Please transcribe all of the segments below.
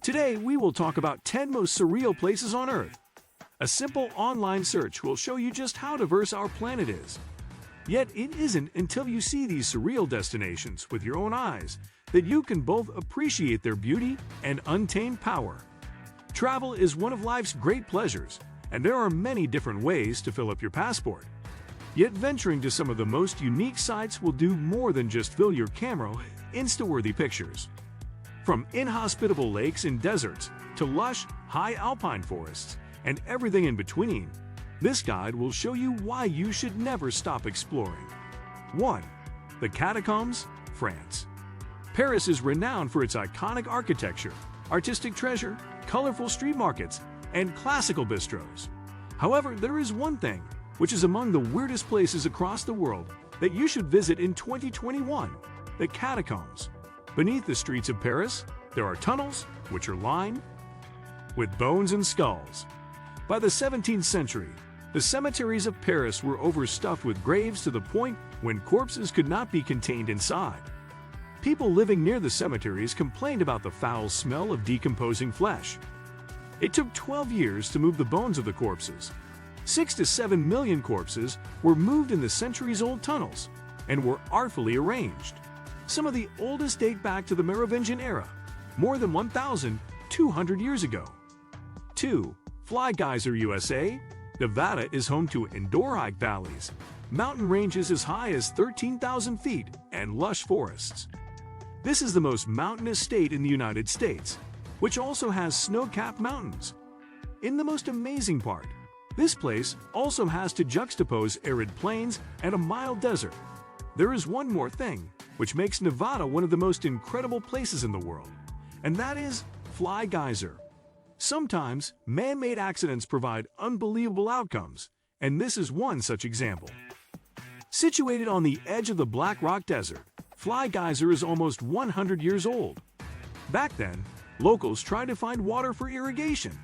Today, we will talk about 10 most surreal places on Earth. A simple online search will show you just how diverse our planet is. Yet it isn't until you see these surreal destinations with your own eyes that you can both appreciate their beauty and untamed power. Travel is one of life's great pleasures, and there are many different ways to fill up your passport. Yet venturing to some of the most unique sites will do more than just fill your camera with Insta-worthy pictures. From inhospitable lakes and deserts to lush, high alpine forests and everything in between, this guide will show you why you should never stop exploring. 1. The Catacombs, France. Paris is renowned for its iconic architecture, artistic treasure, colorful street markets, and classical bistros. However, there is one thing, which is among the weirdest places across the world, that you should visit in 2021, the Catacombs. Beneath the streets of Paris, there are tunnels, which are lined with bones and skulls. By the 17th century, the cemeteries of Paris were overstuffed with graves to the point when corpses could not be contained inside. People living near the cemeteries complained about the foul smell of decomposing flesh. It took 12 years to move the bones of the corpses. 6 to 7 million corpses were moved in the centuries-old tunnels and were artfully arranged. Some of the oldest date back to the Merovingian era, more than 1,200 years ago. 2. Fly Geyser, USA. Nevada is home to endorheic valleys, mountain ranges as high as 13,000 feet, and lush forests. This is the most mountainous state in the United States, which also has snow-capped mountains. In the most amazing part, this place also has to juxtapose arid plains and a mild desert. There is one more thing, which makes Nevada one of the most incredible places in the world, and that is Fly Geyser. Sometimes, man-made accidents provide unbelievable outcomes, and this is one such example. Situated on the edge of the Black Rock Desert, Fly Geyser is almost 100 years old. Back then, locals tried to find water for irrigation.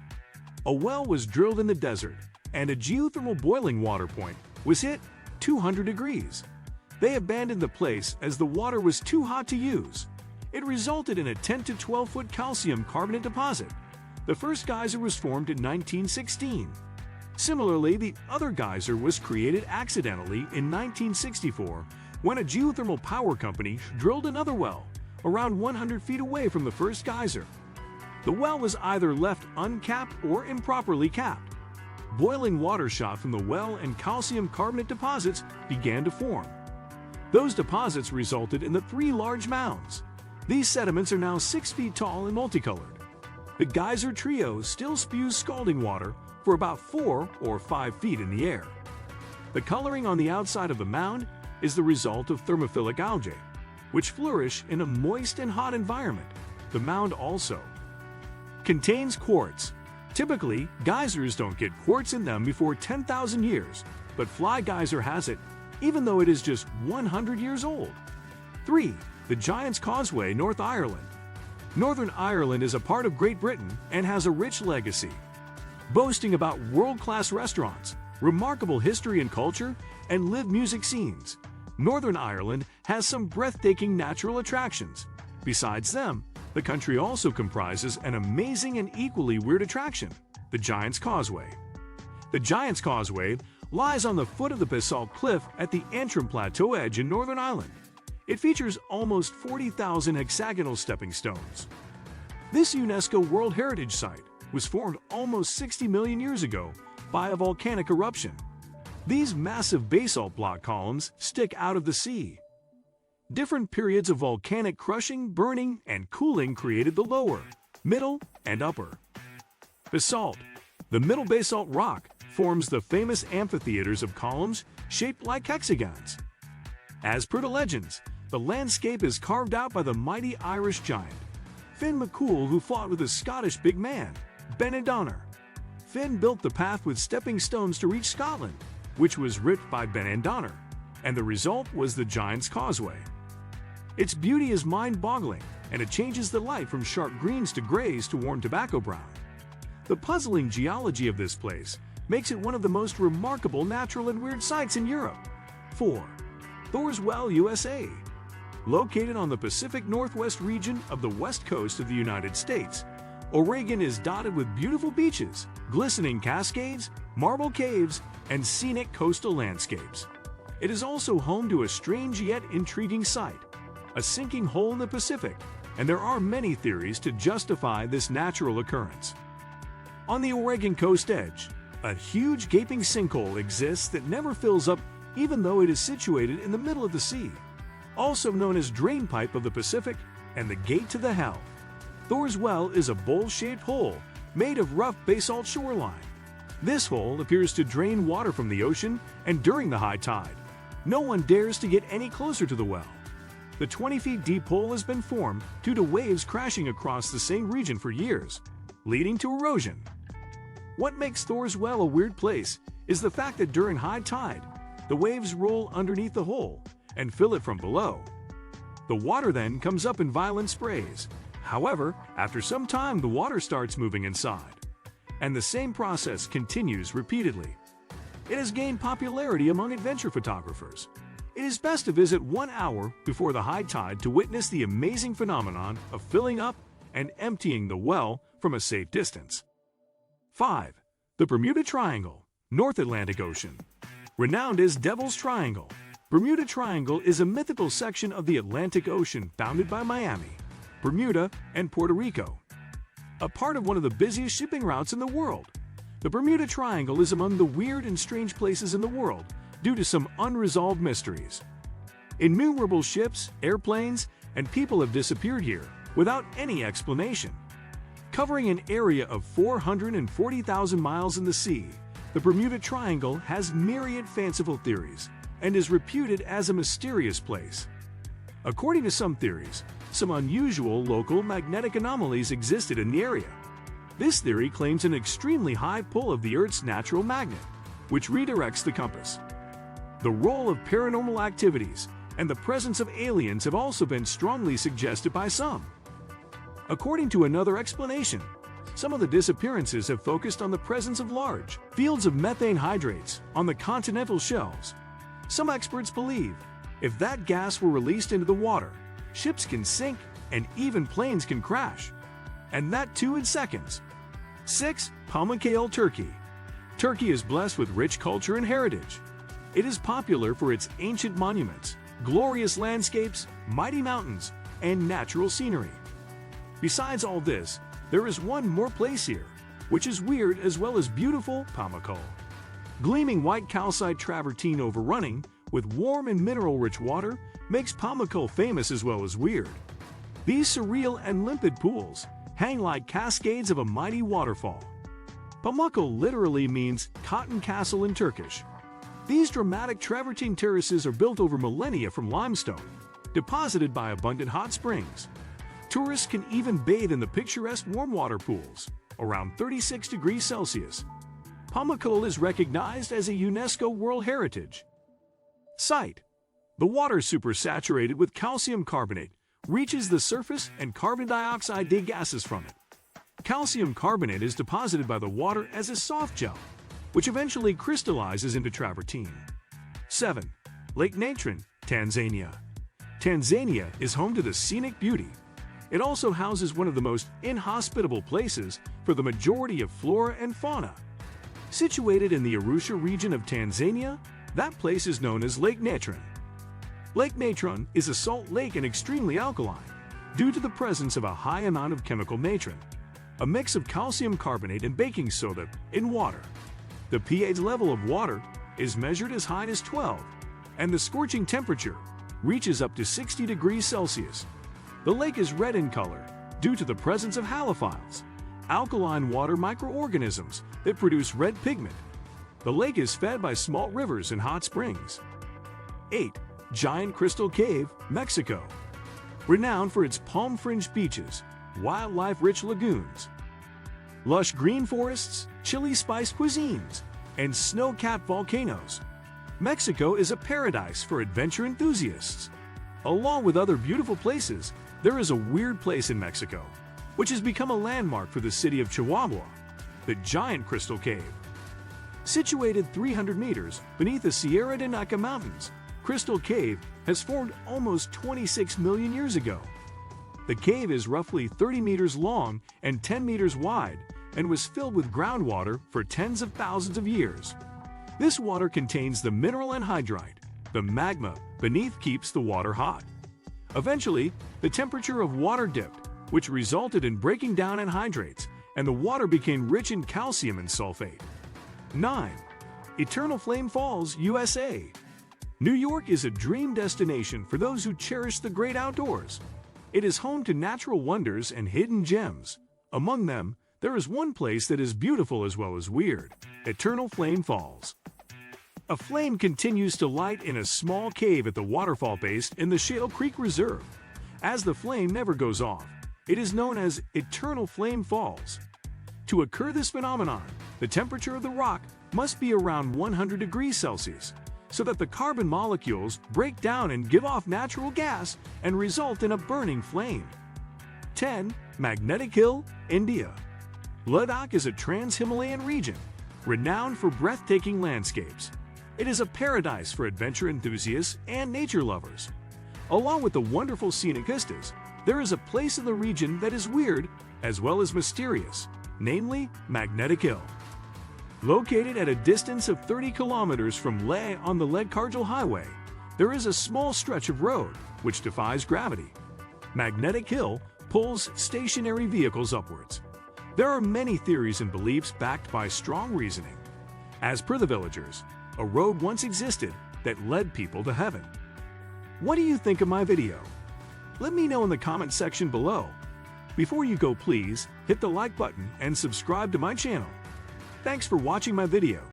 A well was drilled in the desert, and a geothermal boiling water point was hit 200 degrees. They abandoned the place as the water was too hot to use. It resulted in a 10 to 12-foot calcium carbonate deposit. The first geyser was formed in 1916. Similarly, the other geyser was created accidentally in 1964 when a geothermal power company drilled another well around 100 feet away from the first geyser. The well was either left uncapped or improperly capped. Boiling water shot from the well and calcium carbonate deposits began to form. Those deposits resulted in the 3 large mounds. These sediments are now 6 feet tall and multicolored. The geyser trio still spews scalding water for about 4 or 5 feet in the air. The coloring on the outside of the mound is the result of thermophilic algae, which flourish in a moist and hot environment. The mound also contains quartz. Typically, geysers don't get quartz in them before 10,000 years, but Fly Geyser has it, even though it is just 100 years old. 3. The Giant's Causeway, North Ireland. Northern Ireland is a part of Great Britain and has a rich legacy, boasting about world-class restaurants, remarkable history and culture, and live music scenes. Northern Ireland has some breathtaking natural attractions. Besides them, the country also comprises an amazing and equally weird attraction, the Giant's Causeway. The Giant's Causeway lies on the foot of the basalt cliff at the Antrim Plateau edge in Northern Ireland. It features almost 40,000 hexagonal stepping stones. This UNESCO World Heritage Site was formed almost 60 million years ago by a volcanic eruption. These massive basalt block columns stick out of the sea. Different periods of volcanic crushing, burning, and cooling created the lower, middle, and upper basalt. The middle basalt rock forms the famous amphitheaters of columns shaped like hexagons. As per the legends, the landscape is carved out by the mighty Irish giant, Finn McCool, who fought with the Scottish big man, Benandonner. Finn built the path with stepping stones to reach Scotland, which was ripped by Benandonner, and the result was the Giant's Causeway. Its beauty is mind-boggling, and it changes the light from sharp greens to grays to warm tobacco brown. The puzzling geology of this place makes it one of the most remarkable natural and weird sites in Europe. 4. Thor's Well, USA. Located on the Pacific Northwest region of the west coast of the United States, Oregon is dotted with beautiful beaches, glistening cascades, marble caves, and scenic coastal landscapes. It is also home to a strange yet intriguing sight, a sinking hole in the Pacific, and there are many theories to justify this natural occurrence. On the Oregon coast edge, a huge gaping sinkhole exists that never fills up even though it is situated in the middle of the sea, also known as drain pipe of the Pacific and the gate to the hell. Thor's Well is a bowl-shaped hole made of rough basalt shoreline. This hole appears to drain water from the ocean, and during the high tide, no one dares to get any closer to the well. The 20-feet deep hole has been formed due to waves crashing across the same region for years, leading to erosion. What makes Thor's Well a weird place is the fact that during high tide, the waves roll underneath the hole and fill it from below. The water then comes up in violent sprays. However, after some time, the water starts moving inside, and the same process continues repeatedly. It has gained popularity among adventure photographers. It is best to visit 1 hour before the high tide to witness the amazing phenomenon of filling up and emptying the well from a safe distance. 5. The Bermuda Triangle, North Atlantic Ocean. Renowned as Devil's Triangle, Bermuda Triangle is a mythical section of the Atlantic Ocean bounded by Miami, Bermuda, and Puerto Rico. A part of one of the busiest shipping routes in the world, the Bermuda Triangle is among the weird and strange places in the world due to some unresolved mysteries. Innumerable ships, airplanes, and people have disappeared here without any explanation. Covering an area of 440,000 miles in the sea, the Bermuda Triangle has myriad fanciful theories and is reputed as a mysterious place. According to some theories, some unusual local magnetic anomalies existed in the area. This theory claims an extremely high pull of the Earth's natural magnet, which redirects the compass. The role of paranormal activities and the presence of aliens have also been strongly suggested by some. According to another explanation, some of the disappearances have focused on the presence of large fields of methane hydrates on the continental shelves. Some experts believe if that gas were released into the water, ships can sink and even planes can crash. And that too in seconds. 6. Pamukkale, Turkey. Turkey is blessed with rich culture and heritage. It is popular for its ancient monuments, glorious landscapes, mighty mountains, and natural scenery. Besides all this, there is one more place here, which is weird as well as beautiful: Pamukkale. Gleaming white calcite travertine overrunning with warm and mineral-rich water makes Pamukkale famous as well as weird. These surreal and limpid pools hang like cascades of a mighty waterfall. Pamukkale literally means cotton castle in Turkish. These dramatic travertine terraces are built over millennia from limestone, deposited by abundant hot springs. Tourists can even bathe in the picturesque warm water pools, around 36 degrees Celsius. Pamukkale is recognized as a UNESCO World Heritage Site. The water supersaturated with calcium carbonate reaches the surface and carbon dioxide degasses from it. Calcium carbonate is deposited by the water as a soft gel, which eventually crystallizes into travertine. 7. Lake Natron, Tanzania. Tanzania is home to the scenic beauty. It also houses one of the most inhospitable places for the majority of flora and fauna. Situated in the Arusha region of Tanzania, that place is known as Lake Natron. Lake Natron is a salt lake and extremely alkaline due to the presence of a high amount of chemical natron, a mix of calcium carbonate and baking soda, in water. The pH level of water is measured as high as 12, and the scorching temperature reaches up to 60 degrees Celsius. The lake is red in color due to the presence of halophiles, alkaline water microorganisms that produce red pigment. The lake is fed by small rivers and hot springs. 8. Giant Crystal Cave, Mexico. Renowned for its palm-fringed beaches, wildlife-rich lagoons, lush green forests, chili-spiced cuisines, and snow-capped volcanoes, Mexico is a paradise for adventure enthusiasts. Along with other beautiful places, there is a weird place in Mexico, which has become a landmark for the city of Chihuahua, the Giant Crystal Cave. Situated 300 meters beneath the Sierra de Naca Mountains, Crystal Cave has formed almost 26 million years ago. The cave is roughly 30 meters long and 10 meters wide and was filled with groundwater for tens of thousands of years. This water contains the mineral anhydrite. The magma beneath keeps the water hot. Eventually, the temperature of water dipped, which resulted in breaking down anhydrates, and the water became rich in calcium and sulfate. 9. Eternal Flame Falls, USA. New York is a dream destination for those who cherish the great outdoors. It is home to natural wonders and hidden gems. Among them, there is one place that is beautiful as well as weird: Eternal Flame Falls. A flame continues to light in a small cave at the waterfall base in the Shale Creek Reserve. As the flame never goes off, it is known as Eternal Flame Falls. To occur this phenomenon, the temperature of the rock must be around 100 degrees Celsius, so that the carbon molecules break down and give off natural gas and result in a burning flame. 10. Magnetic Hill, India. Ladakh is a trans-Himalayan region, renowned for breathtaking landscapes. It is a paradise for adventure enthusiasts and nature lovers. Along with the wonderful scenic vistas, there is a place in the region that is weird as well as mysterious, namely Magnetic Hill. Located at a distance of 30 kilometers from Leh on the Leh-Kargil Highway, there is a small stretch of road which defies gravity. Magnetic Hill pulls stationary vehicles upwards. There are many theories and beliefs backed by strong reasoning. As per the villagers, a road once existed that led people to heaven. What do you think of my video? Let me know in the comment section below. Before you go, please hit the like button and subscribe to my channel. Thanks for watching my video.